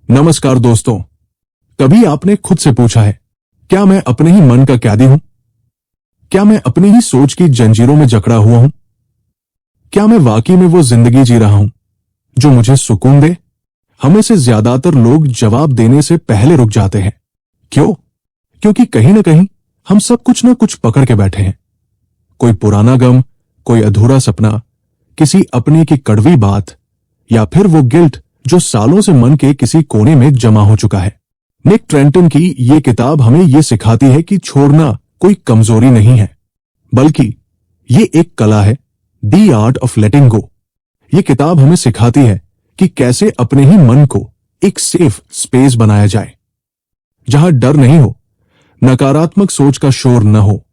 नमस्कार दोस्तों। कभी आपने खुद से पूछा है, क्या मैं अपने ही मन का कैदी हूं? क्या मैं अपनी ही सोच की जंजीरों में जकड़ा हुआ हूं? क्या मैं वाकई में वो जिंदगी जी रहा हूं जो मुझे सुकून दे? हमें से ज्यादातर लोग जवाब देने से पहले रुक जाते हैं। क्यों? क्योंकि कहीं ना कहीं हम सब कुछ ना कुछ पकड़ के बैठे हैं। कोई पुराना गम, कोई अधूरा सपना, किसी अपने की कड़वी बात, या फिर वो गिल्ट जो सालों से मन के किसी कोने में जमा हो चुका है। निक ट्रेंटन की ये किताब हमें ये सिखाती है कि छोड़ना कोई कमजोरी नहीं है, बल्कि ये एक कला है, द आर्ट ऑफ लेटिंग गो। ये किताब हमें सिखाती है कि कैसे अपने ही मन को एक सेफ स्पेस बनाया जाए, जहां डर नहीं हो, नकारात्मक सोच का शोर न हो,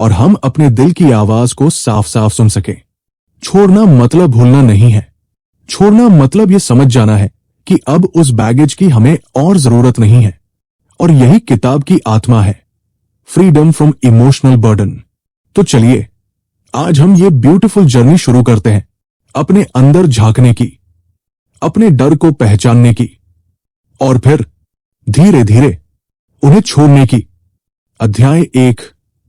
और हम अपने दिल की आवाज को साफ साफ सुन सके। छोड़ना मतलब भूलना नहीं है। छोड़ना मतलब ये समझ जाना है कि अब उस बैगेज की हमें और जरूरत नहीं है। और यही किताब की आत्मा है, फ्रीडम फ्रॉम इमोशनल बर्डन। तो चलिए आज हम ये ब्यूटीफुल जर्नी शुरू करते हैं, अपने अंदर झांकने की, अपने डर को पहचानने की, और फिर धीरे धीरे उन्हें छोड़ने की। अध्याय 1,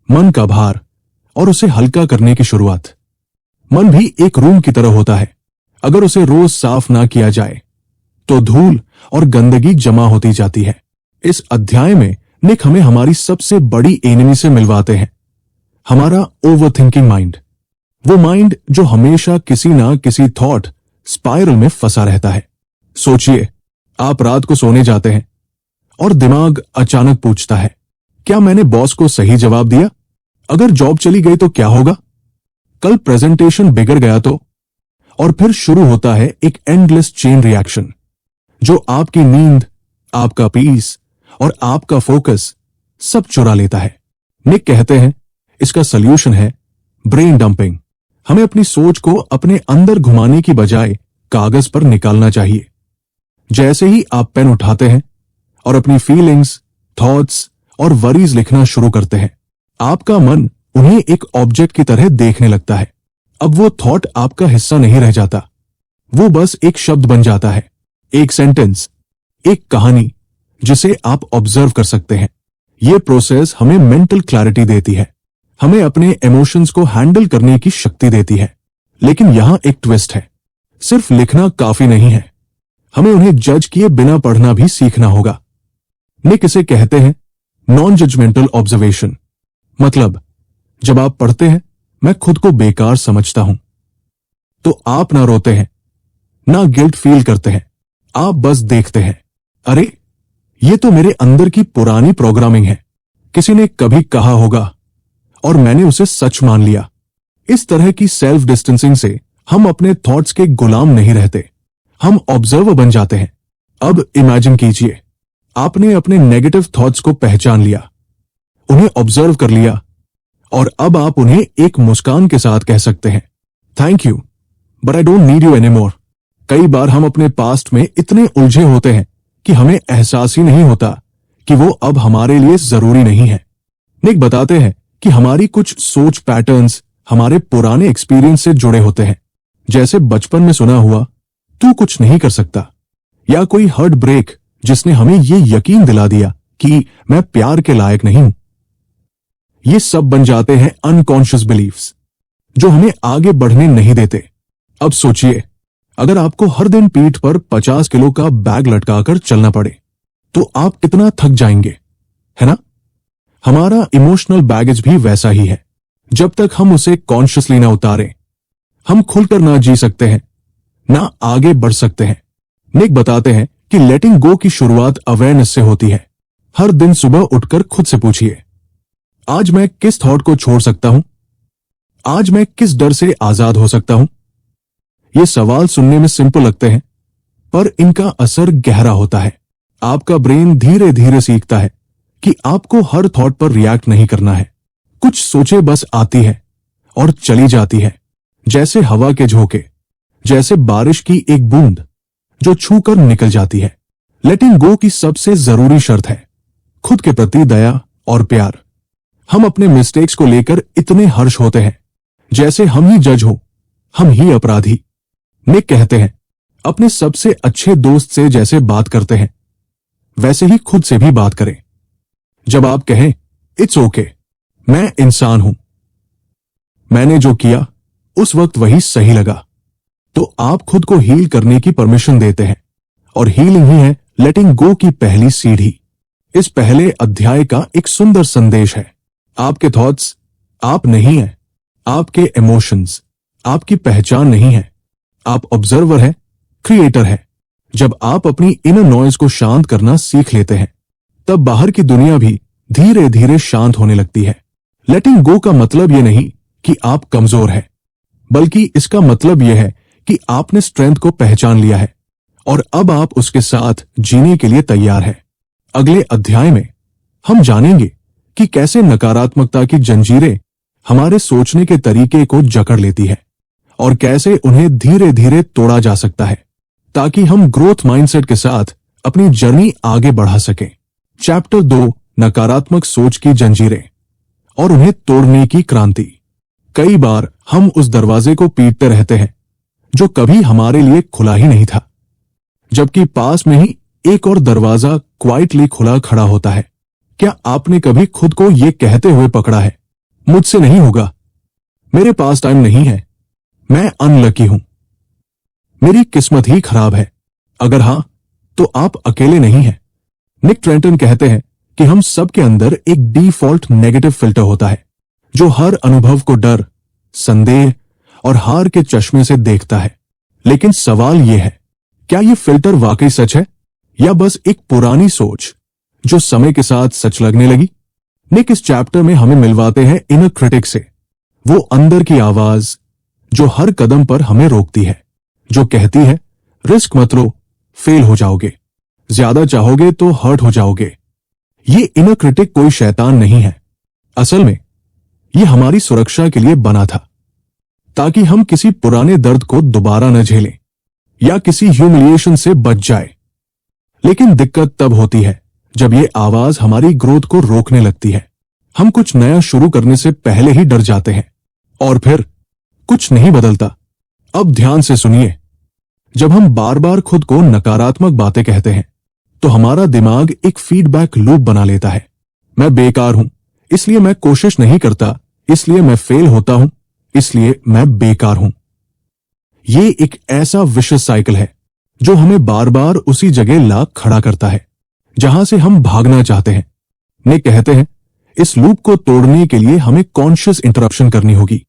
मन का भार और उसे हल्का करने की शुरुआत। मन भी एक रूम की तरह होता है। अगर उसे रोज साफ ना किया जाए तो धूल और गंदगी जमा होती जाती है। इस अध्याय में निक हमें हमारी सबसे बड़ी एनिमी से मिलवाते हैं, हमारा ओवरथिंकिंग माइंड। वो माइंड जो हमेशा किसी ना किसी थॉट स्पाइरल में फंसा रहता है। सोचिए, आप रात को सोने जाते हैं और दिमाग अचानक पूछता है, क्या मैंने बॉस को सही जवाब दिया? अगर जॉब चली गई तो क्या होगा? कल प्रेजेंटेशन बिगड़ गया तो? और फिर शुरू होता है एक एंडलेस चेन रिएक्शन जो आपकी नींद, आपका पीस और आपका फोकस सब चुरा लेता है। निक कहते हैं इसका सल्यूशन है ब्रेन डंपिंग। हमें अपनी सोच को अपने अंदर घुमाने की बजाय कागज पर निकालना चाहिए। जैसे ही आप पेन उठाते हैं और अपनी फीलिंग्स, थॉट्स और वरीज लिखना शुरू करते हैं, आपका मन उन्हें एक ऑब्जेक्ट की तरह देखने लगता है। अब वो थॉट आपका हिस्सा नहीं रह जाता, वो बस एक शब्द बन जाता है, एक सेंटेंस, एक कहानी जिसे आप ऑब्जर्व कर सकते हैं। ये प्रोसेस हमें मेंटल क्लैरिटी देती है, हमें अपने इमोशंस को हैंडल करने की शक्ति देती है। लेकिन यहां एक ट्विस्ट है, सिर्फ लिखना काफी नहीं है, हमें उन्हें जज किए बिना पढ़ना भी सीखना होगा। निक इसे कहते हैं नॉन जजमेंटल ऑब्जर्वेशन। मतलब जब आप पढ़ते हैं, मैं खुद को बेकार समझता हूं, तो आप ना रोते हैं, ना गिल्ट फील करते हैं, आप बस देखते हैं, अरे ये तो मेरे अंदर की पुरानी प्रोग्रामिंग है, किसी ने कभी कहा होगा और मैंने उसे सच मान लिया। इस तरह की सेल्फ डिस्टेंसिंग से हम अपने थॉट्स के गुलाम नहीं रहते, हम ऑब्जर्वर बन जाते हैं। अब इमेजिन कीजिए, आपने अपने नेगेटिव थॉट्स को पहचान लिया, उन्हें ऑब्जर्व कर लिया, और अब आप उन्हें एक मुस्कान के साथ कह सकते हैं, thank you but I don't need you anymore. कई बार हम अपने पास्ट में इतने उलझे होते हैं कि हमें एहसास ही नहीं होता कि वो अब हमारे लिए जरूरी नहीं है। निक बताते हैं कि हमारी कुछ सोच पैटर्न्स हमारे पुराने एक्सपीरियंस से जुड़े होते हैं, जैसे बचपन में सुना हुआ तू कुछ नहीं कर सकता, या कोई हार्ट ब्रेक जिसने हमें ये यकीन दिला दिया कि मैं प्यार के लायक नहीं हूं। ये सब बन जाते हैं अनकॉन्शियस बिलीफ्स जो हमें आगे बढ़ने नहीं देते। अब सोचिए, अगर आपको हर दिन पीठ पर 50 किलो का बैग लटकाकर चलना पड़े तो आप कितना थक जाएंगे, है ना? हमारा इमोशनल बैगेज भी वैसा ही है। जब तक हम उसे कॉन्शियसली ना उतारें, हम खुलकर ना जी सकते हैं, ना आगे बढ़ सकते हैं। निक बताते हैं कि लेटिंग गो की शुरुआत अवेयरनेस से होती है। हर दिन सुबह उठकर खुद से पूछिए, आज मैं किस थॉट को छोड़ सकता हूं? आज मैं किस डर से आजाद हो सकता हूं? ये सवाल सुनने में सिंपल लगते हैं, पर इनका असर गहरा होता है। आपका ब्रेन धीरे धीरे सीखता है कि आपको हर थॉट पर रिएक्ट नहीं करना है। कुछ सोचें बस आती है और चली जाती है, जैसे हवा के झोंके, जैसे बारिश की एक बूंद जो छूकर निकल जाती है। लेटिंग गो की सबसे जरूरी शर्त है खुद के प्रति दया और प्यार। हम अपने मिस्टेक्स को लेकर इतने हर्ष होते हैं, जैसे हम ही जज हो, हम ही अपराधी। निक कहते हैं अपने सबसे अच्छे दोस्त से जैसे बात करते हैं वैसे ही खुद से भी बात करें। जब आप कहें इट्स ओके, मैं इंसान हूं, मैंने जो किया उस वक्त वही सही लगा, तो आप खुद को हील करने की परमिशन देते हैं। और हीलिंग ही है लेटिंग गो की पहली सीढ़ी। इस पहले अध्याय का एक सुंदर संदेश है। आपके थॉट्स आप नहीं हैं, आपके इमोशंस आपकी पहचान नहीं है। आप ऑब्जर्वर हैं, क्रिएटर हैं। जब आप अपनी इनर नॉइज को शांत करना सीख लेते हैं तब बाहर की दुनिया भी धीरे धीरे शांत होने लगती है। लेटिंग गो का मतलब यह नहीं कि आप कमजोर हैं, बल्कि इसका मतलब यह है कि आपने स्ट्रेंथ को पहचान लिया है और अब आप उसके साथ जीने के लिए तैयार हैं। अगले अध्याय में हम जानेंगे कि कैसे नकारात्मकता की जंजीरें हमारे सोचने के तरीके को जकड़ लेती है और कैसे उन्हें धीरे धीरे तोड़ा जा सकता है ताकि हम ग्रोथ माइंडसेट के साथ अपनी जर्नी आगे बढ़ा सकें। चैप्टर 2, नकारात्मक सोच की जंजीरें और उन्हें तोड़ने की क्रांति। कई बार हम उस दरवाजे को पीटते रहते हैं जो कभी हमारे लिए खुला ही नहीं था, जबकि पास में ही एक और दरवाजा क्वाइटली खुला खड़ा होता है। क्या आपने कभी खुद को यह कहते हुए पकड़ा है, मुझसे नहीं होगा, मेरे पास टाइम नहीं है, मैं अनलकी हूं, मेरी किस्मत ही खराब है? अगर हां, तो आप अकेले नहीं हैं। निक ट्रेंटन कहते हैं कि हम सबके अंदर एक डिफॉल्ट नेगेटिव फिल्टर होता है जो हर अनुभव को डर, संदेह और हार के चश्मे से देखता है। लेकिन सवाल यह है, क्या यह फिल्टर वाकई सच है या बस एक पुरानी सोच जो समय के साथ सच लगने लगी? निक इस चैप्टर में हमें मिलवाते हैं इनर क्रिटिक से, वो अंदर की आवाज जो हर कदम पर हमें रोकती है, जो कहती है रिस्क मत लो, फेल हो जाओगे, ज्यादा चाहोगे तो हर्ट हो जाओगे। ये इनर क्रिटिक कोई शैतान नहीं है, असल में ये हमारी सुरक्षा के लिए बना था ताकि हम किसी पुराने दर्द को दोबारा न झेलें या किसी ह्यूमिलिएशन से बच जाए। लेकिन दिक्कत तब होती है जब ये आवाज हमारी ग्रोथ को रोकने लगती है। हम कुछ नया शुरू करने से पहले ही डर जाते हैं और फिर कुछ नहीं बदलता। अब ध्यान से सुनिए, जब हम बार बार खुद को नकारात्मक बातें कहते हैं तो हमारा दिमाग एक फीडबैक लूप बना लेता है। मैं बेकार हूं, इसलिए मैं कोशिश नहीं करता, इसलिए मैं फेल होता हूं, इसलिए मैं बेकार हूं। ये एक ऐसा विशेष साइकिल है जो हमें बार बार उसी जगह ला खड़ा करता है जहां से हम भागना चाहते हैं। निक कहते हैं इस लूप को तोड़ने के लिए हमें कॉन्शियस इंटरप्शन करनी होगी।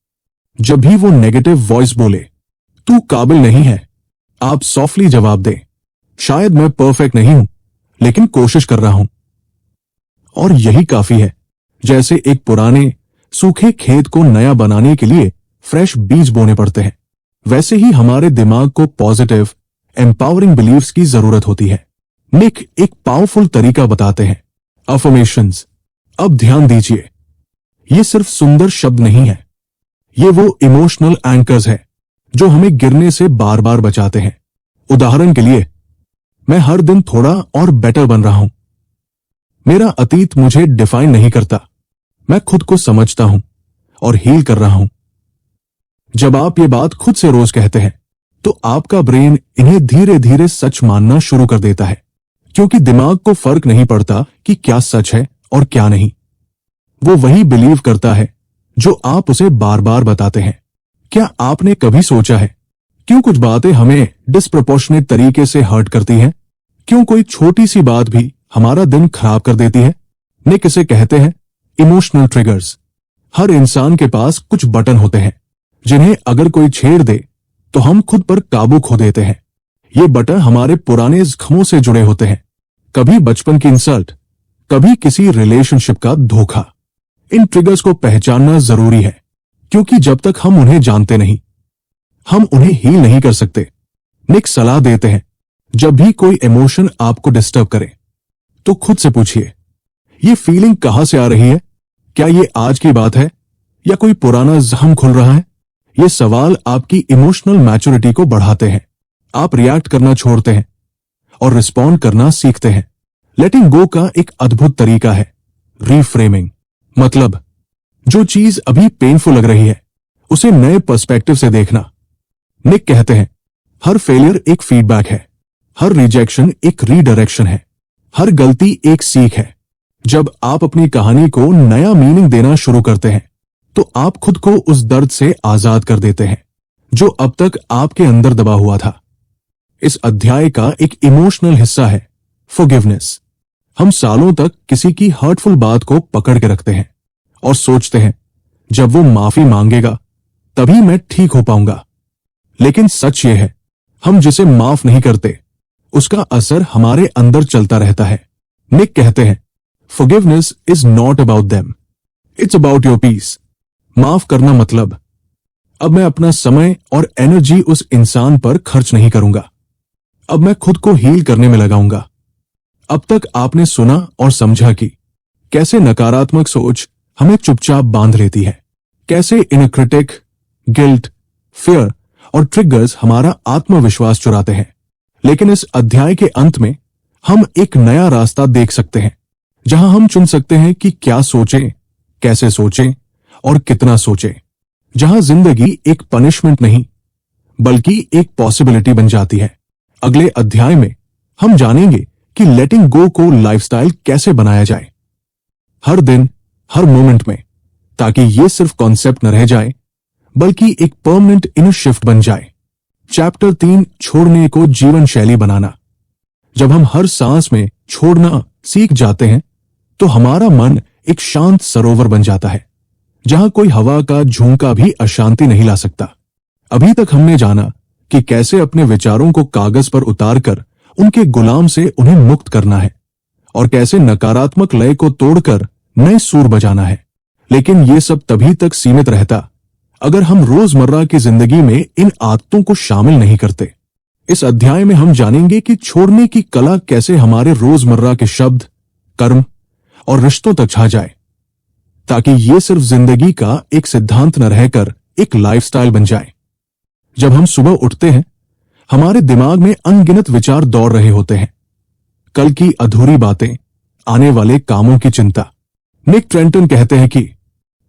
जब भी वो नेगेटिव वॉइस बोले तू काबिल नहीं है, आप सॉफ्टली जवाब दें, शायद मैं परफेक्ट नहीं हूं लेकिन कोशिश कर रहा हूं। और यही काफी है। जैसे एक पुराने सूखे खेत को नया बनाने के लिए फ्रेश बीज बोने पड़ते हैं, वैसे ही हमारे दिमाग को पॉजिटिव एम्पावरिंग बिलीव्स की जरूरत होती है। निक एक पावरफुल तरीका बताते हैं, अफर्मेशंस। अब ध्यान दीजिए, ये सिर्फ सुंदर शब्द नहीं है, ये वो इमोशनल एंकर्स है जो हमें गिरने से बार बार बचाते हैं। उदाहरण के लिए, मैं हर दिन थोड़ा और बेटर बन रहा हूं, मेरा अतीत मुझे डिफाइन नहीं करता, मैं खुद को समझता हूं और हील कर रहा हूं। जब आप ये बात खुद से रोज कहते हैं तो आपका ब्रेन इन्हें धीरे धीरे सच मानना शुरू कर देता है, क्योंकि दिमाग को फर्क नहीं पड़ता कि क्या सच है और क्या नहीं। वो वही बिलीव करता है जो आप उसे बार बार बताते हैं। क्या आपने कभी सोचा है क्यों कुछ बातें हमें डिस्प्रोपोर्शनेट तरीके से हर्ट करती हैं? क्यों कोई छोटी सी बात भी हमारा दिन खराब कर देती है? निक इसे कहते हैं इमोशनल ट्रिगर्स। हर इंसान के पास कुछ बटन होते हैं जिन्हें अगर कोई छेड़ दे तो हम खुद पर काबू खो देते हैं। ये बटन हमारे पुराने जख्मों से जुड़े होते हैं, कभी बचपन की इंसल्ट, कभी किसी रिलेशनशिप का धोखा। इन ट्रिगर्स को पहचानना जरूरी है, क्योंकि जब तक हम उन्हें जानते नहीं, हम उन्हें हील नहीं कर सकते। निक सलाह देते हैं, जब भी कोई इमोशन आपको डिस्टर्ब करे तो खुद से पूछिए, ये फीलिंग कहां से आ रही है? क्या ये आज की बात है या कोई पुराना जख्म खुल रहा है? ये सवाल आपकी इमोशनल मैच्योरिटी को बढ़ाते हैं। आप रिएक्ट करना छोड़ते हैं और रिस्पॉन्ड करना सीखते हैं। लेटिंग गो का एक अद्भुत तरीका है रीफ्रेमिंग। मतलब, जो चीज अभी पेनफुल लग रही है उसे नए पर्सपेक्टिव से देखना। निक कहते हैं हर फेलियर एक फीडबैक है, हर रिजेक्शन एक रीडायरेक्शन है, हर गलती एक सीख है। जब आप अपनी कहानी को नया मीनिंग देना शुरू करते हैं तो आप खुद को उस दर्द से आजाद कर देते हैं जो अब तक आपके अंदर दबा हुआ था। इस अध्याय का एक इमोशनल हिस्सा है फॉरगिवनेस। हम सालों तक किसी की हर्टफुल बात को पकड़ के रखते हैं और सोचते हैं जब वो माफी मांगेगा तभी मैं ठीक हो पाऊंगा। लेकिन सच ये है, हम जिसे माफ नहीं करते उसका असर हमारे अंदर चलता रहता है। निक कहते हैं, forgiveness is not about them, it's about your peace. माफ करना मतलब अब मैं अपना समय और एनर्जी उस इंसान पर खर्च नहीं करूंगा, अब मैं खुद को हील करने में लगाऊंगा। अब तक आपने सुना और समझा कि कैसे नकारात्मक सोच हमें चुपचाप बांध लेती है, कैसे इनर क्रिटिक, गिल्ट, फियर और ट्रिगर्स हमारा आत्मविश्वास चुराते हैं। लेकिन इस अध्याय के अंत में हम एक नया रास्ता देख सकते हैं जहां हम चुन सकते हैं कि क्या सोचें, कैसे सोचें और कितना सोचें। जहां जिंदगी एक पनिशमेंट नहीं बल्कि एक पॉसिबिलिटी बन जाती है। अगले अध्याय में हम जानेंगे कि लेटिंग गो को लाइफस्टाइल कैसे बनाया जाए, हर दिन, हर मोमेंट में, ताकि ये सिर्फ कॉन्सेप्ट न रह जाए बल्कि एक परमानेंट इनर शिफ्ट बन जाए। चैप्टर 3, छोड़ने को जीवन शैली बनाना। जब हम हर सांस में छोड़ना सीख जाते हैं तो हमारा मन एक शांत सरोवर बन जाता है जहां कोई हवा का झोंका भी अशांति नहीं ला सकता। अभी तक हमने जाना कि कैसे अपने विचारों को कागज पर उतारकर उनके गुलाम से उन्हें मुक्त करना है और कैसे नकारात्मक लय को तोड़कर नए सुर बजाना है। लेकिन ये सब तभी तक सीमित रहता अगर हम रोजमर्रा की जिंदगी में इन आदतों को शामिल नहीं करते। इस अध्याय में हम जानेंगे कि छोड़ने की कला कैसे हमारे रोजमर्रा के शब्द, कर्म और रिश्तों तक छा जाए, ताकि ये सिर्फ जिंदगी का एक सिद्धांत न रहकर एक लाइफस्टाइल बन जाए। जब हम सुबह उठते हैं हमारे दिमाग में अनगिनत विचार दौड़ रहे होते हैं, कल की अधूरी बातें, आने वाले कामों की चिंता। निक ट्रेंटन कहते हैं कि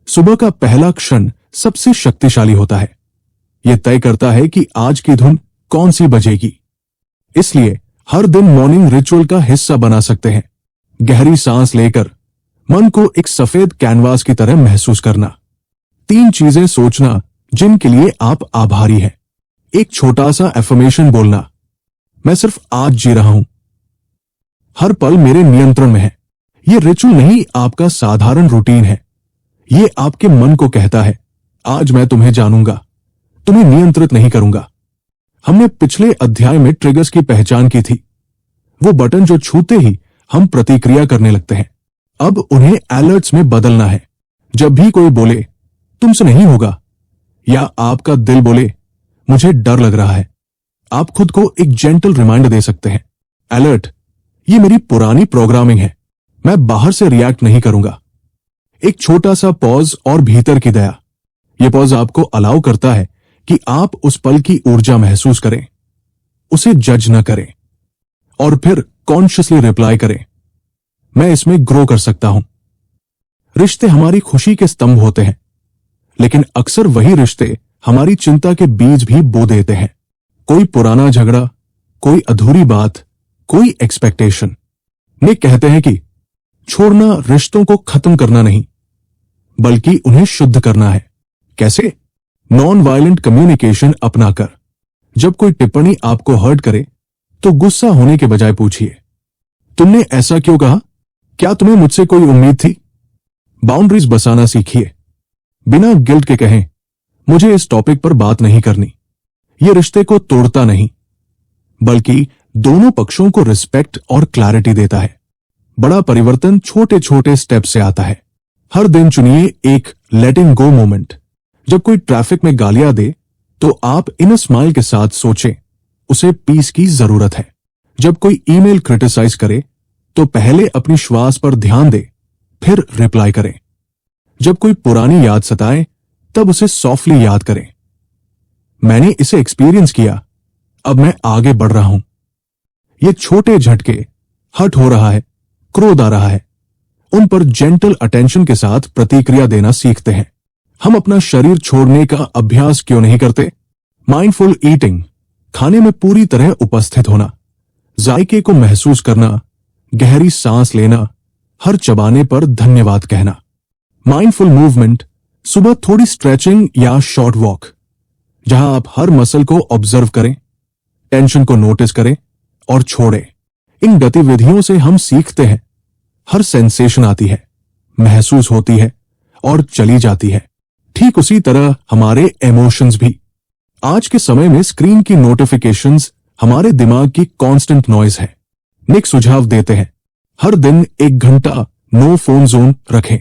सुबह का पहला क्षण सबसे शक्तिशाली होता है। यह तय करता है कि आज की धुन कौन सी बजेगी। इसलिए हर दिन मॉर्निंग रिचुअल का हिस्सा बना सकते हैं। गहरी सांस लेकर मन को एक सफेद कैनवास की तरह महसूस करना। 3 चीजें सोचना जिनके लिए आप आभारी हैं। एक छोटा सा एफर्मेशन बोलना, मैं सिर्फ आज जी रहा हूं, हर पल मेरे नियंत्रण में है। यह रिचुअल नहीं आपका साधारण रूटीन है, यह आपके मन को कहता है आज मैं तुम्हें जानूंगा, तुम्हें नियंत्रित नहीं करूंगा। हमने पिछले अध्याय में ट्रिगर्स की पहचान की थी, वो बटन जो छूते ही हम प्रतिक्रिया करने लगते हैं। अब उन्हें अलर्ट्स में बदलना है। जब भी कोई बोले तुमसे नहीं होगा या आपका दिल बोले मुझे डर लग रहा है, आप खुद को एक जेंटल रिमाइंडर दे सकते हैं। अलर्ट, ये मेरी पुरानी प्रोग्रामिंग है, मैं बाहर से रिएक्ट नहीं करूंगा। एक छोटा सा पॉज और भीतर की दया। यह पॉज आपको अलाउ करता है कि आप उस पल की ऊर्जा महसूस करें, उसे जज न करें और फिर कॉन्शियसली रिप्लाई करें, मैं इसमें ग्रो कर सकता हूं। रिश्ते हमारी खुशी के स्तंभ होते हैं, लेकिन अक्सर वही रिश्ते हमारी चिंता के बीज भी बो देते हैं। कोई पुराना झगड़ा, कोई अधूरी बात, कोई एक्सपेक्टेशन। निक कहते हैं कि छोड़ना रिश्तों को खत्म करना नहीं बल्कि उन्हें शुद्ध करना है। कैसे? नॉन वायलेंट कम्युनिकेशन अपनाकर। जब कोई टिप्पणी आपको हर्ट करे तो गुस्सा होने के बजाय पूछिए, तुमने ऐसा क्यों कहा? क्या तुम्हें मुझसे कोई उम्मीद थी? बाउंड्रीज बसाना सीखिए। बिना गिल्ट के कहें, मुझे इस टॉपिक पर बात नहीं करनी। यह रिश्ते को तोड़ता नहीं बल्कि दोनों पक्षों को रिस्पेक्ट और क्लैरिटी देता है। बड़ा परिवर्तन छोटे छोटे स्टेप से आता है। हर दिन चुनिए एक लेटिंग गो मोमेंट। जब कोई ट्रैफिक में गालियां दे तो आप इनर स्माइल के साथ सोचें, उसे पीस की जरूरत है। जब कोई ईमेल क्रिटिसाइज करे तो पहले अपनी श्वास पर ध्यान दे, फिर रिप्लाई करें। जब कोई पुरानी याद सताए तब उसे सॉफ्टली याद करें, मैंने इसे एक्सपीरियंस किया, अब मैं आगे बढ़ रहा हूं। ये छोटे झटके, हर्ट हो रहा है, क्रोध आ रहा है, उन पर जेंटल अटेंशन के साथ प्रतिक्रिया देना सीखते हैं। हम अपना शरीर छोड़ने का अभ्यास क्यों नहीं करते? माइंडफुल ईटिंग, खाने में पूरी तरह उपस्थित होना, जायके को महसूस करना, गहरी सांस लेना, हर चबाने पर धन्यवाद कहना। माइंडफुल मूवमेंट, सुबह थोड़ी स्ट्रेचिंग या शॉर्ट वॉक, जहां आप हर मसल को ऑब्जर्व करें, टेंशन को नोटिस करें और छोड़ें। इन गतिविधियों से हम सीखते हैं, हर सेंसेशन आती है, महसूस होती है और चली जाती है। ठीक उसी तरह हमारे इमोशंस भी। आज के समय में स्क्रीन की नोटिफिकेशंस हमारे दिमाग की कांस्टेंट नॉइज है। निक सुझाव देते हैं, हर दिन 1 घंटा नो फोन जोन रखें।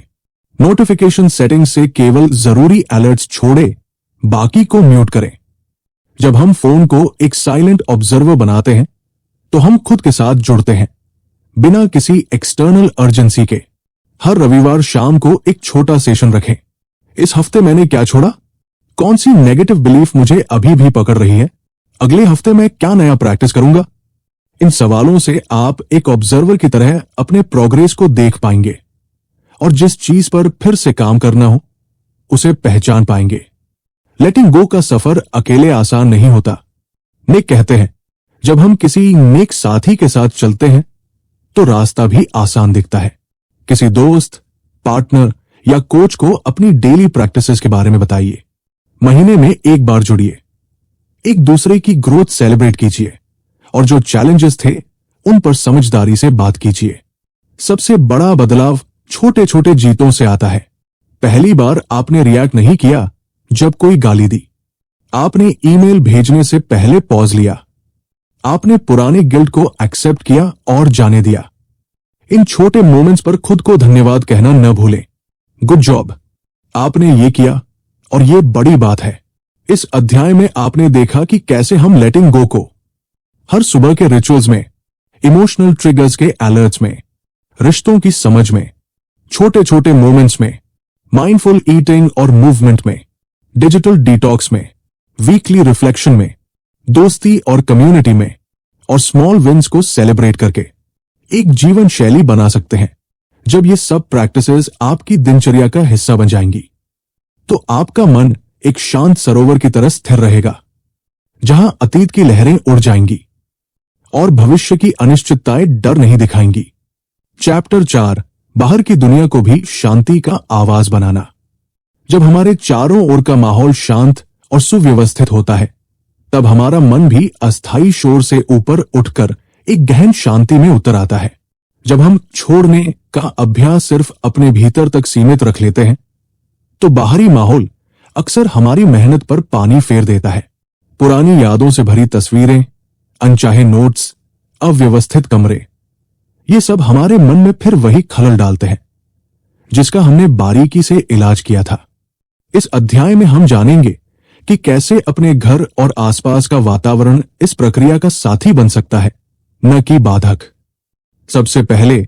नोटिफिकेशन सेटिंग से केवल जरूरी अलर्ट्स छोड़े, बाकी को म्यूट करें। जब हम फोन को एक साइलेंट ऑब्जर्वर बनाते हैं तो हम खुद के साथ जुड़ते हैं, बिना किसी एक्सटर्नल अर्जेंसी के। हर रविवार शाम को एक छोटा सेशन रखें। इस हफ्ते मैंने क्या छोड़ा? कौन सी नेगेटिव बिलीफ मुझे अभी भी पकड़ रही है? अगले हफ्ते मैं क्या नया प्रैक्टिस करूंगा? इन सवालों से आप एक ऑब्जर्वर की तरह अपने प्रोग्रेस को देख पाएंगे और जिस चीज पर फिर से काम करना हो उसे पहचान पाएंगे। लेटिंग गो का सफर अकेले आसान नहीं होता। निक कहते हैं, जब हम किसी नेक साथी के साथ चलते हैं तो रास्ता भी आसान दिखता है। किसी दोस्त, पार्टनर या कोच को अपनी डेली प्रैक्टिसेस के बारे में बताइए। महीने में 1 बार जुड़िए, एक दूसरे की ग्रोथ सेलिब्रेट कीजिए और जो चैलेंजेस थे उन पर समझदारी से बात कीजिए। सबसे बड़ा बदलाव छोटे छोटे जीतों से आता है। पहली बार आपने रिएक्ट नहीं किया जब कोई गाली दी, आपने ईमेल भेजने से पहले पॉज लिया, आपने पुराने गिल्ट को एक्सेप्ट किया और जाने दिया। इन छोटे मोमेंट्स पर खुद को धन्यवाद कहना न भूलें। गुड जॉब, आपने ये किया और ये बड़ी बात है। इस अध्याय में आपने देखा कि कैसे हम लेटिंग गो को हर सुबह के रिचुअल्स में, इमोशनल ट्रिगर्स के अलर्ट्स में, रिश्तों की समझ में, छोटे छोटे मोमेंट्स में, माइंडफुल ईटिंग और मूवमेंट में, डिजिटल डिटॉक्स में, वीकली रिफ्लेक्शन में, दोस्ती और कम्युनिटी में और स्मॉल विन्स को सेलिब्रेट करके एक जीवन शैली बना सकते हैं। जब ये सब प्रैक्टिसेस आपकी दिनचर्या का हिस्सा बन जाएंगी तो आपका मन एक शांत सरोवर की तरह स्थिर रहेगा, जहां अतीत की लहरें उड़ जाएंगी और भविष्य की अनिश्चितताएं डर नहीं दिखाएंगी। चैप्टर 4, बाहर की दुनिया को भी शांति का आवाज बनाना। जब हमारे चारों ओर का माहौल शांत और सुव्यवस्थित होता है तब हमारा मन भी अस्थायी शोर से ऊपर उठकर एक गहन शांति में उतर आता है। जब हम छोड़ने का अभ्यास सिर्फ अपने भीतर तक सीमित रख लेते हैं तो बाहरी माहौल अक्सर हमारी मेहनत पर पानी फेर देता है। पुरानी यादों से भरी तस्वीरें, अनचाहे नोट्स, अव्यवस्थित कमरे, ये सब हमारे मन में फिर वही खलल डालते हैं जिसका हमने बारीकी से इलाज किया था। इस अध्याय में हम जानेंगे कि कैसे अपने घर और आसपास का वातावरण इस प्रक्रिया का साथी बन सकता है, न कि बाधक। सबसे पहले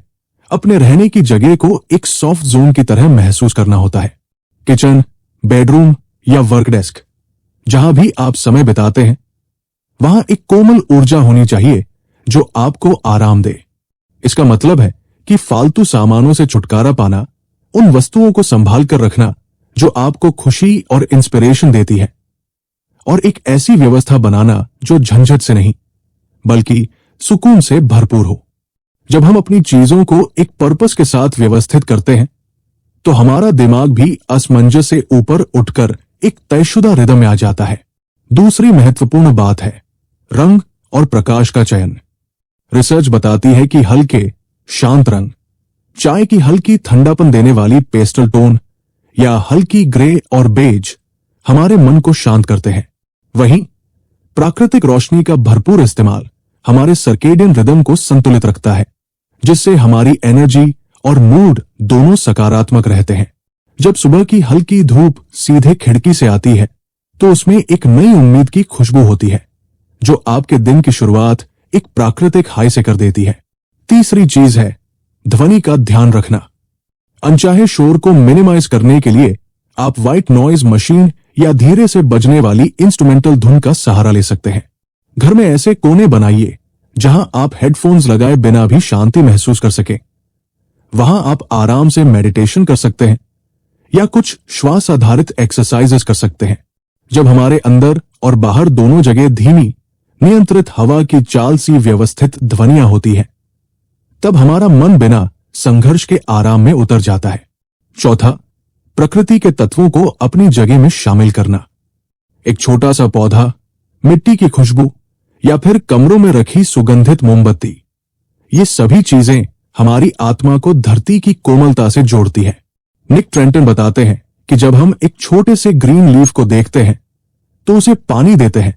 अपने रहने की जगह को एक सॉफ्ट जोन की तरह महसूस करना होता है। किचन, बेडरूम या वर्क डेस्क, जहां भी आप समय बिताते हैं, वहां एक कोमल ऊर्जा होनी चाहिए जो आपको आराम दे। इसका मतलब है कि फालतू सामानों से छुटकारा पाना, उन वस्तुओं को संभाल कर रखना जो आपको खुशी और इंस्पिरेशन देती है, और एक ऐसी व्यवस्था बनाना जो झंझट से नहीं बल्कि सुकून से भरपूर हो। जब हम अपनी चीजों को एक पर्पस के साथ व्यवस्थित करते हैं तो हमारा दिमाग भी असमंजस से ऊपर उठकर एक तयशुदा रिदम में आ जाता है। दूसरी महत्वपूर्ण बात है रंग और प्रकाश का चयन। रिसर्च बताती है कि हल्के, शांत रंग, चाय की हल्की ठंडापन देने वाली पेस्टल टोन या हल्की ग्रे और बेज हमारे मन को शांत करते हैं। वहीं प्राकृतिक रोशनी का भरपूर इस्तेमाल हमारे सर्केडियन रिदम को संतुलित रखता है, जिससे हमारी एनर्जी और मूड दोनों सकारात्मक रहते हैं। जब सुबह की हल्की धूप सीधे खिड़की से आती है तो उसमें एक नई उम्मीद की खुशबू होती है जो आपके दिन की शुरुआत एक प्राकृतिक हाई से कर देती है। तीसरी चीज है ध्वनि का ध्यान रखना। अनचाहे शोर को मिनिमाइज करने के लिए आप व्हाइट नॉइज मशीन या धीरे से बजने वाली इंस्ट्रूमेंटल धुन का सहारा ले सकते हैं। घर में ऐसे कोने बनाइए जहां आप हेडफोन्स लगाए बिना भी शांति महसूस कर सकें। वहां आप आराम से मेडिटेशन कर सकते हैं या कुछ श्वास आधारित एक्सरसाइजेस कर सकते हैं। जब हमारे अंदर और बाहर दोनों जगह धीमी, नियंत्रित हवा की चाल सी व्यवस्थित ध्वनियां होती है, तब हमारा मन बिना संघर्ष के आराम में उतर जाता है। चौथा, प्रकृति के तत्वों को अपनी जगह में शामिल करना। एक छोटा सा पौधा, मिट्टी की खुशबू या फिर कमरों में रखी सुगंधित मोमबत्ती, ये सभी चीजें हमारी आत्मा को धरती की कोमलता से जोड़ती है। निक ट्रेंटन बताते हैं कि जब हम एक छोटे से ग्रीन लीफ को देखते हैं तो उसे पानी देते हैं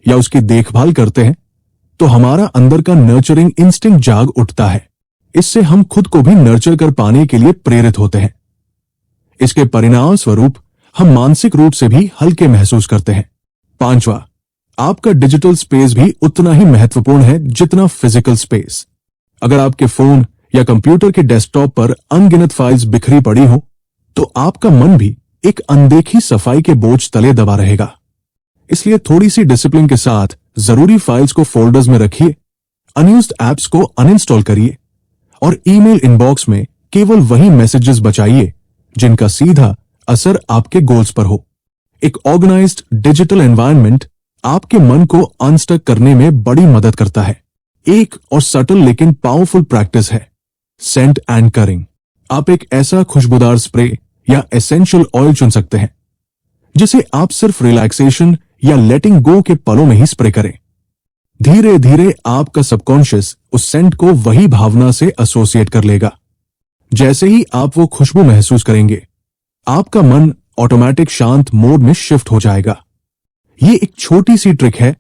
या उसकी देखभाल करते हैं तो हमारा अंदर का नर्चरिंग इंस्टिंक्ट जाग उठता है। इससे हम खुद को भी नर्चर कर पाने के लिए प्रेरित होते हैं। इसके परिणाम स्वरूप हम मानसिक रूप से भी हल्के महसूस करते हैं। पांचवा, आपका डिजिटल स्पेस भी उतना ही महत्वपूर्ण है जितना फिजिकल स्पेस। अगर आपके फोन या कंप्यूटर के डेस्कटॉप पर अनगिनत फाइल्स बिखरी पड़ी हो तो आपका मन भी एक अनदेखी सफाई के बोझ तले दबा रहेगा। इसलिए थोड़ी सी डिसिप्लिन के साथ जरूरी फाइल्स को फोल्डर्स में रखिए, अनयूज्ड ऐप्स को अनइंस्टॉल करिए और ईमेल इनबॉक्स में केवल वही मैसेजेस बचाइए जिनका सीधा असर आपके गोल्स पर हो। एक ऑर्गेनाइज्ड डिजिटल एनवायरनमेंट आपके मन को अनस्टक करने में बड़ी मदद करता है। एक और सटल लेकिन पावरफुल प्रैक्टिस है सेंट एंकरिंग। आप एक ऐसा खुशबूदार स्प्रे या एसेंशियल ऑयल चुन सकते हैं जिसे आप सिर्फ रिलैक्सेशन या लेटिंग गो के पलों में ही स्प्रे करें। धीरे धीरे आपका सबकॉन्शियस उस सेंट को वही भावना से एसोसिएट कर लेगा। जैसे ही आप वो खुशबू महसूस करेंगे, आपका मन ऑटोमेटिक शांत मोड में शिफ्ट हो जाएगा। ये एक छोटी सी ट्रिक है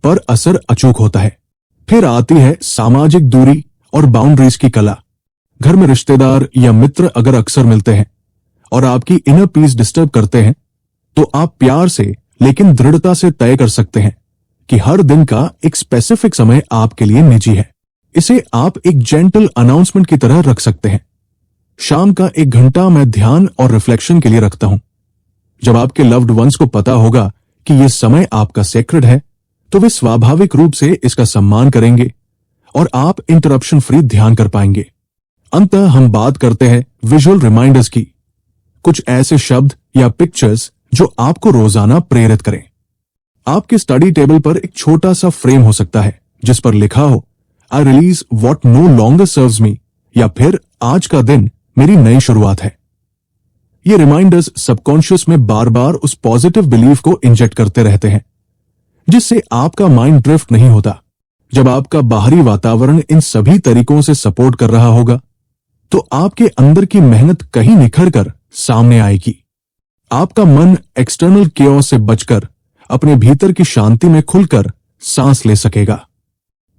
पर असर अचूक होता है। फिर आती है सामाजिक दूरी और बाउंड्रीज की कला। घर में रिश्तेदार या मित्र अगर अक्सर मिलते हैं और आपकी इनर पीस डिस्टर्ब करते हैं तो आप प्यार से लेकिन दृढ़ता से तय कर सकते हैं कि हर दिन का एक स्पेसिफिक समय आपके लिए निजी है। इसे आप एक जेंटल अनाउंसमेंट की तरह रख सकते हैं। शाम का 1 घंटा मैं ध्यान और रिफ्लेक्शन के लिए रखता हूं। जब आपके लव्ड वंस को पता होगा कि यह समय आपका सेक्रेड है तो वे स्वाभाविक रूप से इसका सम्मान करेंगे और आप इंटरप्शन फ्री ध्यान कर पाएंगे। अंततः हम बात करते हैं विजुअल रिमाइंडर्स की। कुछ ऐसे शब्द या पिक्चर्स जो आपको रोजाना प्रेरित करें। आपके स्टडी टेबल पर एक छोटा सा फ्रेम हो सकता है जिस पर लिखा हो I release what no longer serves me या फिर आज का दिन मेरी नई शुरुआत है। ये रिमाइंडर्स सबकॉन्शियस में बार बार उस पॉजिटिव बिलीफ को इंजेक्ट करते रहते हैं जिससे आपका माइंड ड्रिफ्ट नहीं होता। जब आपका बाहरी वातावरण इन सभी तरीकों से सपोर्ट कर रहा होगा तो आपके अंदर की मेहनत कहीं निखर कर सामने आएगी। आपका मन एक्सटर्नल केओस से बचकर अपने भीतर की शांति में खुलकर सांस ले सकेगा।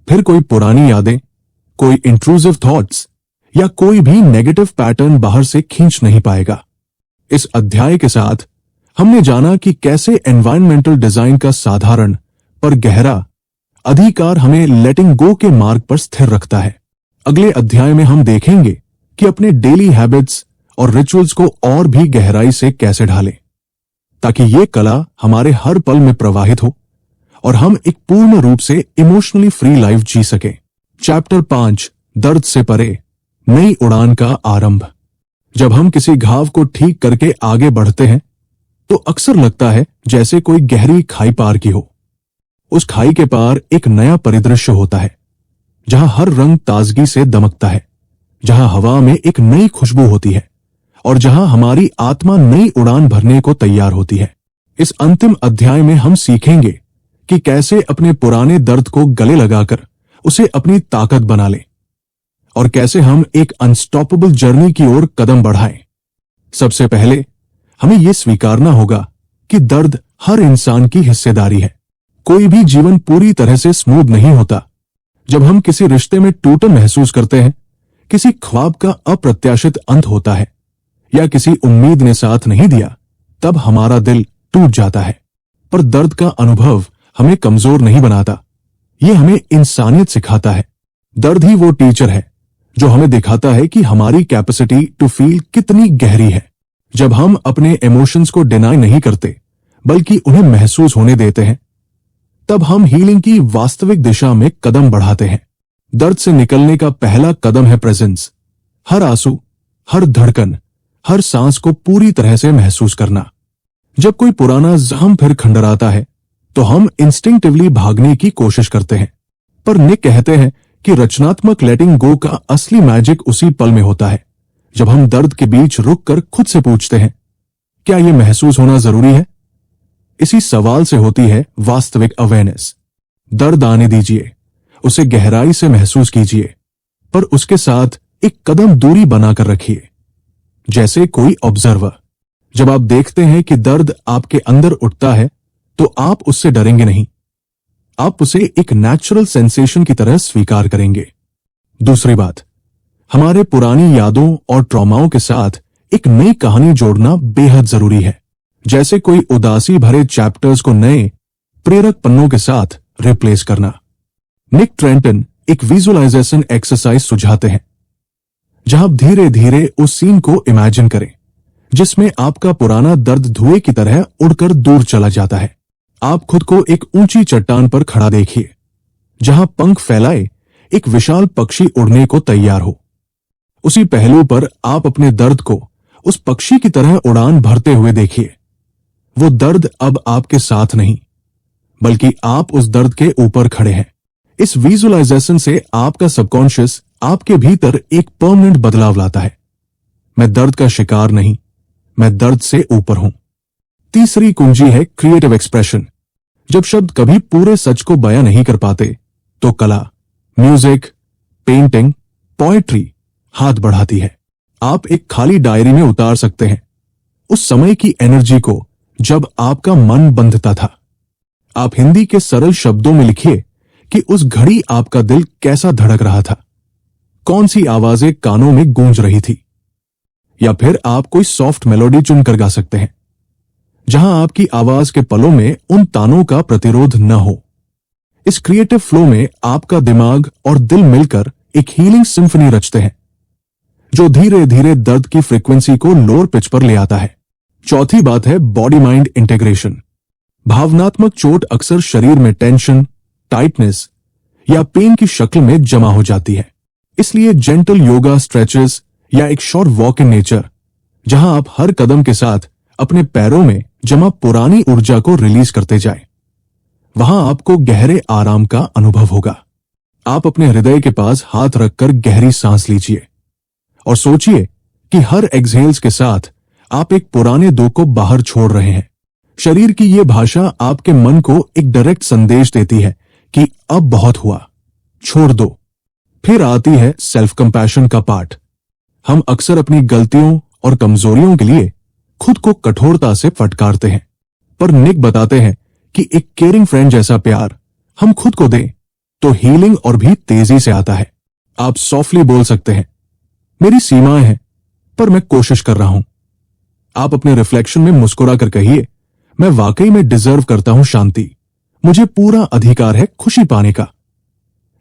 फिर कोई पुरानी यादें, कोई इंट्रूसिव थॉट्स या कोई भी नेगेटिव पैटर्न बाहर से खींच नहीं पाएगा। इस अध्याय के साथ हमने जाना कि कैसे एनवायरमेंटल डिजाइन का साधारण पर गहरा अधिकार हमें लेटिंग गो के मार्ग पर स्थिर रखता है। अगले अध्याय में हम देखेंगे कि अपने डेली हैबिट्स और रिचुअल्स को और भी गहराई से कैसे ढालें ताकि ये कला हमारे हर पल में प्रवाहित हो और हम एक पूर्ण रूप से इमोशनली फ्री लाइफ जी सकें। चैप्टर 5, दर्द से परे, नई उड़ान का आरंभ। जब हम किसी घाव को ठीक करके आगे बढ़ते हैं तो अक्सर लगता है जैसे कोई गहरी खाई पार की हो। उस खाई के पार एक नया परिदृश्य होता है जहां हर रंग ताजगी से दमकता है, जहां हवा में एक नई खुशबू होती है और जहां हमारी आत्मा नई उड़ान भरने को तैयार होती है। इस अंतिम अध्याय में हम सीखेंगे कि कैसे अपने पुराने दर्द को गले लगाकर उसे अपनी ताकत बना लें और कैसे हम एक अनस्टॉपेबल जर्नी की ओर कदम बढ़ाएं। सबसे पहले हमें यह स्वीकारना होगा कि दर्द हर इंसान की हिस्सेदारी है। कोई भी जीवन पूरी तरह से स्मूथ नहीं होता। जब हम किसी रिश्ते में टूटन महसूस करते हैं, किसी ख्वाब का अप्रत्याशित अंत होता है या किसी उम्मीद ने साथ नहीं दिया, तब हमारा दिल टूट जाता है। पर दर्द का अनुभव हमें कमजोर नहीं बनाता, ये हमें इंसानियत सिखाता है। दर्द ही वो टीचर है जो हमें दिखाता है कि हमारी कैपेसिटी टू फील कितनी गहरी है। जब हम अपने इमोशंस को डिनाई नहीं करते बल्कि उन्हें महसूस होने देते हैं, तब हम हीलिंग की वास्तविक दिशा में कदम बढ़ाते हैं। दर्द से निकलने का पहला कदम है प्रेजेंस। हर आंसू, हर धड़कन, हर सांस को पूरी तरह से महसूस करना। जब कोई पुराना जख्म फिर खंडराता है तो हम इंस्टिंक्टिवली भागने की कोशिश करते हैं। पर निक कहते हैं कि रचनात्मक लेटिंग गो का असली मैजिक उसी पल में होता है जब हम दर्द के बीच रुककर खुद से पूछते हैं, क्या यह महसूस होना जरूरी है? इसी सवाल से होती है वास्तविक अवेयरनेस। दर्द आने दीजिए, उसे गहराई से महसूस कीजिए, पर उसके साथ एक कदम दूरी बनाकर रखिए, जैसे कोई ऑब्जर्वर। जब आप देखते हैं कि दर्द आपके अंदर उठता है तो आप उससे डरेंगे नहीं, आप उसे एक नेचुरल सेंसेशन की तरह स्वीकार करेंगे। दूसरी बात, हमारे पुरानी यादों और ट्रॉमाओं के साथ एक नई कहानी जोड़ना बेहद जरूरी है। जैसे कोई उदासी भरे चैप्टर्स को नए प्रेरक पन्नों के साथ रिप्लेस करना। निक ट्रेंटन एक विजुअलाइजेशन एक्सरसाइज सुझाते हैं जहां आप धीरे धीरे उस सीन को इमेजिन करें जिसमें आपका पुराना दर्द धुएं की तरह उड़कर दूर चला जाता है। आप खुद को एक ऊंची चट्टान पर खड़ा देखिए जहां पंख फैलाए एक विशाल पक्षी उड़ने को तैयार हो। उसी पहलू पर आप अपने दर्द को उस पक्षी की तरह उड़ान भरते हुए देखिए। वो दर्द अब आपके साथ नहीं, बल्कि आप उस दर्द के ऊपर खड़े हैं। इस विजुअलाइजेशन से आपका सबकॉन्शियस आपके भीतर एक परमानेंट बदलाव लाता है। मैं दर्द का शिकार नहीं, मैं दर्द से ऊपर हूं। तीसरी कुंजी है क्रिएटिव एक्सप्रेशन। जब शब्द कभी पूरे सच को बयां नहीं कर पाते तो कला, म्यूजिक, पेंटिंग, पोएट्री हाथ बढ़ाती है। आप एक खाली डायरी में उतार सकते हैं उस समय की एनर्जी को जब आपका मन बंधता था। आप हिंदी के सरल शब्दों में लिखिए कि उस घड़ी आपका दिल कैसा धड़क रहा था, कौन सी आवाजें कानों में गूंज रही थी। या फिर आप कोई सॉफ्ट मेलोडी चुनकर गा सकते हैं जहां आपकी आवाज के पलों में उन तानों का प्रतिरोध न हो। इस क्रिएटिव फ्लो में आपका दिमाग और दिल मिलकर एक हीलिंग सिम्फनी रचते हैं जो धीरे धीरे दर्द की फ्रीक्वेंसी को लोअर पिच पर ले आता है। चौथी बात है बॉडी माइंड इंटीग्रेशन। भावनात्मक चोट अक्सर शरीर में टेंशन, टाइटनेस या पेन की शक्ल में जमा हो जाती है। इसलिए जेंटल योगा, स्ट्रेचेस या एक शॉर्ट वॉक इन नेचर जहां आप हर कदम के साथ अपने पैरों में जमा पुरानी ऊर्जा को रिलीज करते जाएं, वहां आपको गहरे आराम का अनुभव होगा। आप अपने हृदय के पास हाथ रखकर गहरी सांस लीजिए और सोचिए कि हर एक्सहेल्स के साथ आप एक पुराने दुख को बाहर छोड़ रहे हैं। शरीर की यह भाषा आपके मन को एक डायरेक्ट संदेश देती है कि अब बहुत हुआ, छोड़ दो। फिर आती है सेल्फ कंपैशन का पार्ट। हम अक्सर अपनी गलतियों और कमजोरियों के लिए खुद को कठोरता से फटकारते हैं, पर निक बताते हैं कि एक केयरिंग फ्रेंड जैसा प्यार हम खुद को दें तो हीलिंग और भी तेजी से आता है। आप सॉफ्टली बोल सकते हैं, मेरी सीमाएं हैं पर मैं कोशिश कर रहा हूं। आप अपने रिफ्लेक्शन में मुस्कुरा कर कहिए, मैं वाकई में डिजर्व करता हूं शांति, मुझे पूरा अधिकार है खुशी पाने का।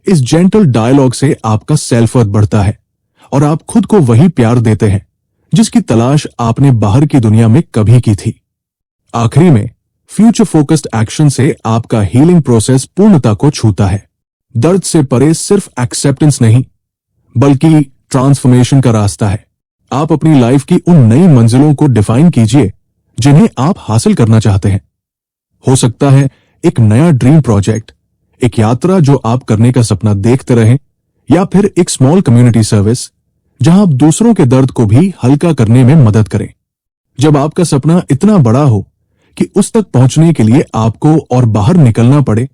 इस जेंटल डायलॉग से आपका सेल्फ वर्थ बढ़ता है और आप खुद को वही प्यार देते हैं जिसकी तलाश आपने बाहर की दुनिया में कभी की थी। आखिरी में फ्यूचर फोकस्ड एक्शन से आपका हीलिंग प्रोसेस पूर्णता को छूता है। दर्द से परे सिर्फ एक्सेप्टेंस नहीं, बल्कि ट्रांसफॉर्मेशन का रास्ता है। आप अपनी लाइफ की उन नई मंजिलों को डिफाइन कीजिए जिन्हें आप हासिल करना चाहते हैं। हो सकता है एक नया ड्रीम प्रोजेक्ट, एक यात्रा जो आप करने का सपना देखते रहें, या फिर एक स्मॉल कम्युनिटी सर्विस जहां आप दूसरों के दर्द को भी हल्का करने में मदद करें। जब आपका सपना इतना बड़ा हो कि उस तक पहुंचने के लिए आपको और बाहर निकलना पड़े,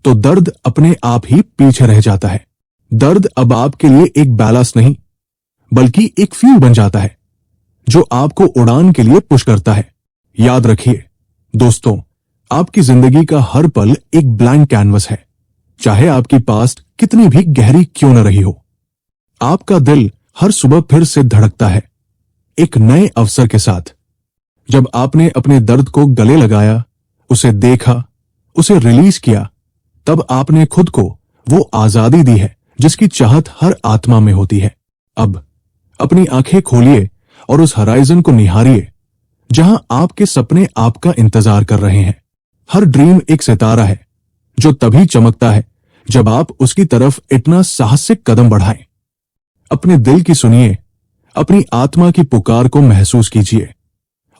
तो दर्द अपने आप ही पीछे रह जाता है। दर्द अब आपके लिए एक बैलस्ट नहीं, बल्कि एक फ्यूल बन जाता है जो आपको उड़ान के लिए पुश करता है। याद रखिए दोस्तों, आपकी जिंदगी का हर पल एक ब्लैंक कैनवस है, चाहे आपकी पास्ट कितनी भी गहरी क्यों न रही हो। आपका दिल हर सुबह फिर से धड़कता है एक नए अवसर के साथ। जब आपने अपने दर्द को गले लगाया, उसे देखा, उसे रिलीज किया, तब आपने खुद को वो आजादी दी है जिसकी चाहत हर आत्मा में होती है। अब अपनी आंखें खोलिए और उस हराइजन को निहारिए जहां आपके सपने आपका इंतजार कर रहे हैं। हर ड्रीम एक सितारा है जो तभी चमकता है जब आप उसकी तरफ इतना साहसिक कदम बढ़ाएं। अपने दिल की सुनिए, अपनी आत्मा की पुकार को महसूस कीजिए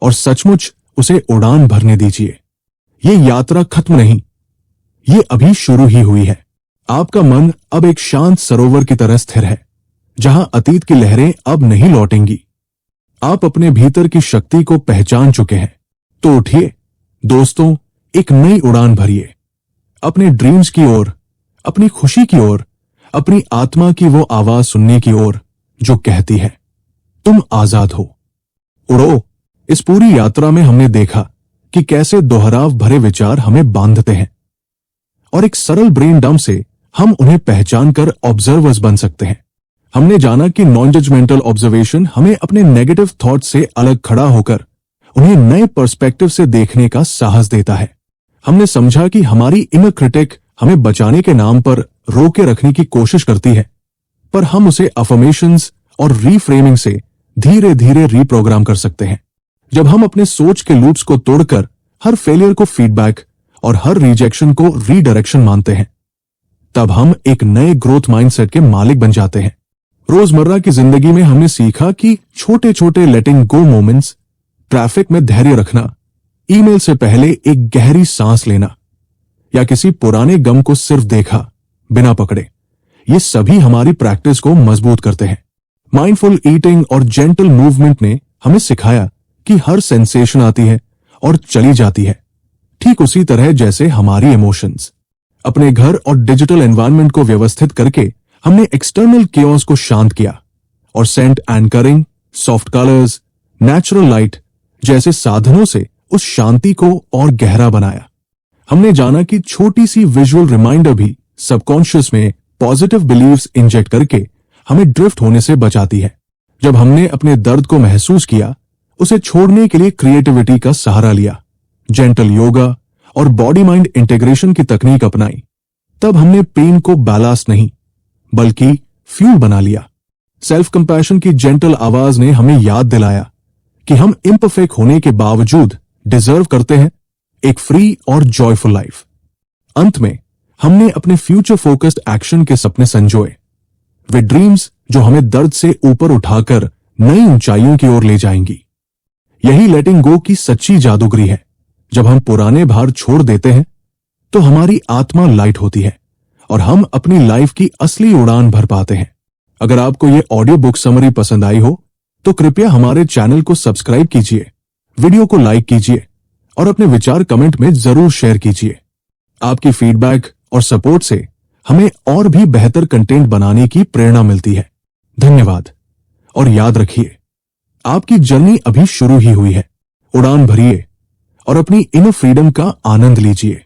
और सचमुच उसे उड़ान भरने दीजिए। ये यात्रा खत्म नहीं, ये अभी शुरू ही हुई है। आपका मन अब एक शांत सरोवर की तरह स्थिर है, जहां अतीत की लहरें अब नहीं लौटेंगी। आप अपने भीतर की शक्ति को पहचान चुके हैं। तो उठिए दोस्तों, एक नई उड़ान भरिए, अपने ड्रीम्स की ओर, अपनी खुशी की ओर, अपनी आत्मा की वो आवाज सुनने की ओर जो कहती है तुम आजाद हो। उड़ो। इस पूरी यात्रा में हमने देखा कि कैसे दोहराव भरे विचार हमें बांधते हैं, और एक सरल ब्रेन डंप से हम उन्हें पहचान कर ऑब्जर्वर्स बन सकते हैं। हमने जाना कि नॉन जजमेंटल ऑब्जर्वेशन हमें अपने नेगेटिव थॉट से अलग खड़ा होकर उन्हें नए पर्सपेक्टिव से देखने का साहस देता है। हमने समझा कि हमारी इनर क्रिटिक हमें बचाने के नाम पर रोके रखने की कोशिश करती है, पर हम उसे अफर्मेशंस और रीफ्रेमिंग से धीरे धीरे रीप्रोग्राम कर सकते हैं। जब हम अपने सोच के लूप्स को तोड़कर हर फेलियर को फीडबैक और हर रिजेक्शन को रीडायरेक्शन मानते हैं, तब हम एक नए ग्रोथ माइंडसेट के मालिक बन जाते हैं। रोजमर्रा की जिंदगी में हमने सीखा कि छोटे छोटे लेटिंग गो मोमेंट्स, ट्रैफिक में धैर्य रखना, ईमेल से पहले एक गहरी सांस लेना, या किसी पुराने गम को सिर्फ देखा बिना पकड़े, ये सभी हमारी प्रैक्टिस को मजबूत करते हैं। माइंडफुल ईटिंग और जेंटल मूवमेंट ने हमें सिखाया कि हर सेंसेशन आती है और चली जाती है, ठीक उसी तरह जैसे हमारी इमोशंस। अपने घर और डिजिटल एनवायरनमेंट को व्यवस्थित करके हमने एक्सटर्नल केओस को शांत किया और scent anchoring, soft colours, natural light जैसे साधनों से उस शांति को और गहरा बनाया। हमने जाना कि छोटी सी विजुअल रिमाइंडर भी सबकॉन्शियस में पॉजिटिव बिलीव्स इंजेक्ट करके हमें ड्रिफ्ट होने से बचाती है। जब हमने अपने दर्द को महसूस किया, उसे छोड़ने के लिए क्रिएटिविटी का सहारा लिया, जेंटल योगा और बॉडी माइंड इंटीग्रेशन की तकनीक अपनाई, तब हमने पेन को बैलास्ट नहीं बल्कि फ्यूल बना लिया। सेल्फ कंपैशन की जेंटल आवाज ने हमें याद दिलाया कि हम इम्परफेक्ट होने के बावजूद डिजर्व करते हैं एक फ्री और जॉयफुल लाइफ। अंत में हमने अपने फ्यूचर फोकस्ड एक्शन के सपने संजोए, वे ड्रीम्स जो हमें दर्द से ऊपर उठाकर नई ऊंचाइयों की ओर ले जाएंगी। यही लेटिंग गो की सच्ची जादूगरी है। जब हम पुराने भार छोड़ देते हैं तो हमारी आत्मा लाइट होती है और हम अपनी लाइफ की असली उड़ान भर पाते हैं। अगर आपको यह ऑडियो बुक समरी पसंद आई हो तो कृपया हमारे चैनल को सब्सक्राइब कीजिए, वीडियो को लाइक कीजिए और अपने विचार कमेंट में जरूर शेयर कीजिए। आपकी फीडबैक और सपोर्ट से हमें और भी बेहतर कंटेंट बनाने की प्रेरणा मिलती है। धन्यवाद। और याद रखिए, आपकी जर्नी अभी शुरू ही हुई है। उड़ान भरिए और अपनी इनर फ्रीडम का आनंद लीजिए।